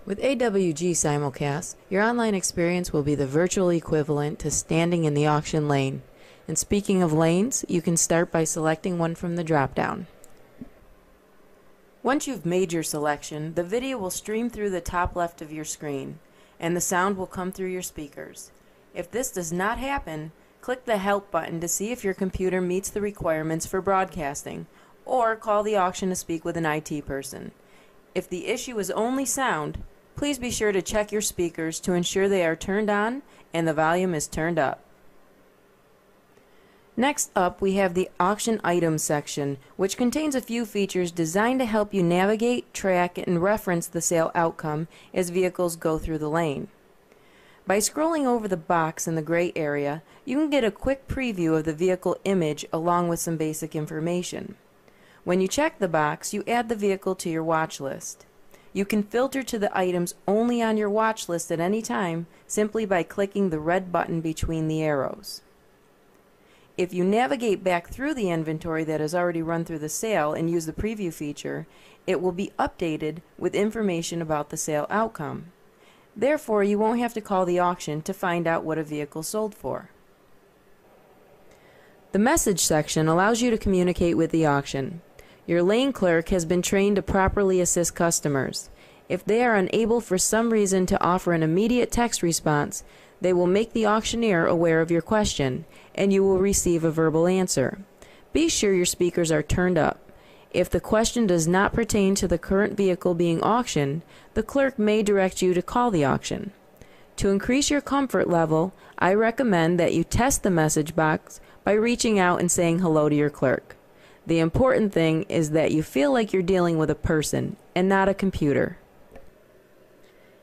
With AWG Simulcast, your online experience will be the virtual equivalent to standing in the auction lane. And speaking of lanes, you can start by selecting one from the drop-down. Once you've made your selection, the video will stream through the top left of your screen, and the sound will come through your speakers. If this does not happen, click the Help button to see if your computer meets the requirements for broadcasting, or call the auction to speak with an IT person. If the issue is only sound, please be sure to check your speakers to ensure they are turned on and the volume is turned up. Next up, we have the Auction Items section, which contains a few features designed to help you navigate, track, and reference the sale outcome as vehicles go through the lane. By scrolling over the box in the gray area, you can get a quick preview of the vehicle image along with some basic information. When you check the box, you add the vehicle to your watch list. You can filter to the items only on your watch list at any time simply by clicking the red button between the arrows. If you navigate back through the inventory that has already run through the sale and use the preview feature, it will be updated with information about the sale outcome. Therefore, you won't have to call the auction to find out what a vehicle sold for. The Message section allows you to communicate with the auction. Your lane clerk has been trained to properly assist customers. If they are unable for some reason to offer an immediate text response, they will make the auctioneer aware of your question, and you will receive a verbal answer. Be sure your speakers are turned up. If the question does not pertain to the current vehicle being auctioned, the clerk may direct you to call the auction. To increase your comfort level, I recommend that you test the message box by reaching out and saying hello to your clerk. The important thing is that you feel like you're dealing with a person and not a computer.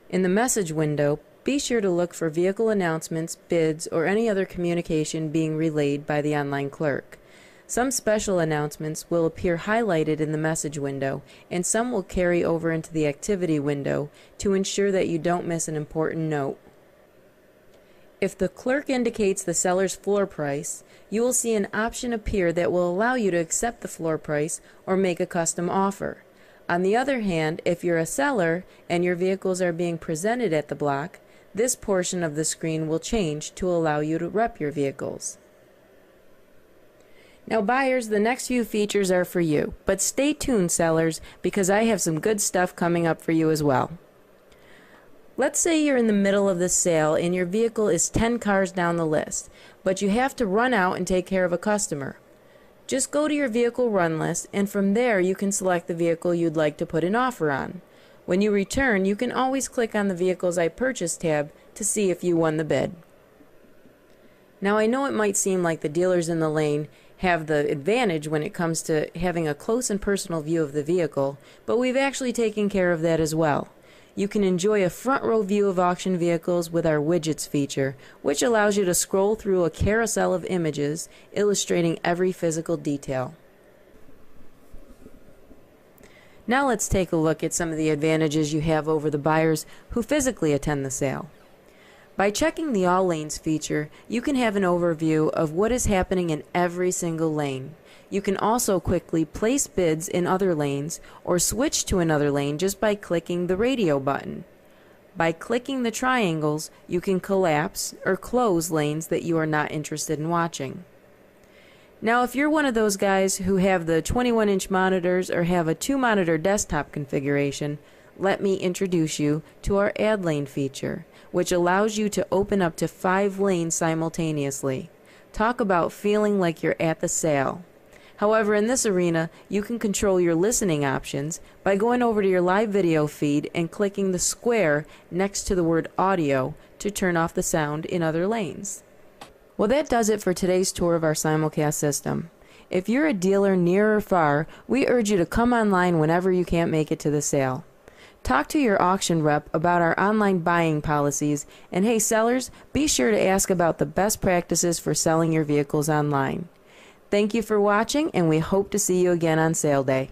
In the message window, be sure to look for vehicle announcements, bids, or any other communication being relayed by the online clerk. Some special announcements will appear highlighted in the message window, and some will carry over into the activity window to ensure that you don't miss an important note. If the clerk indicates the seller's floor price, you will see an option appear that will allow you to accept the floor price or make a custom offer. On the other hand, if you're a seller and your vehicles are being presented at the block, this portion of the screen will change to allow you to rep your vehicles. Now buyers, the next few features are for you, but stay tuned sellers, because I have some good stuff coming up for you as well. Let's say you're in the middle of the sale and your vehicle is 10 cars down the list, but you have to run out and take care of a customer. Just go to your vehicle run list, and from there you can select the vehicle you'd like to put an offer on. When you return, you can always click on the Vehicles I Purchased tab to see if you won the bid. Now I know it might seem like the dealers in the lane have the advantage when it comes to having a close and personal view of the vehicle, but we've actually taken care of that as well. You can enjoy a front row view of auction vehicles with our Widgets feature, which allows you to scroll through a carousel of images illustrating every physical detail. Now let's take a look at some of the advantages you have over the buyers who physically attend the sale. By checking the All Lanes feature, you can have an overview of what is happening in every single lane. You can also quickly place bids in other lanes or switch to another lane just by clicking the radio button. By clicking the triangles, you can collapse or close lanes that you are not interested in watching. Now if you're one of those guys who have the 21-inch monitors or have a 2-monitor desktop configuration, let me introduce you to our Add Lane feature, which allows you to open up to 5 lanes simultaneously. Talk about feeling like you're at the sale. However, in this arena, you can control your listening options by going over to your live video feed and clicking the square next to the word audio to turn off the sound in other lanes. Well, that does it for today's tour of our simulcast system. If you're a dealer near or far, we urge you to come online whenever you can't make it to the sale. Talk to your auction rep about our online buying policies, and hey sellers, be sure to ask about the best practices for selling your vehicles online. Thank you for watching, and we hope to see you again on sale day.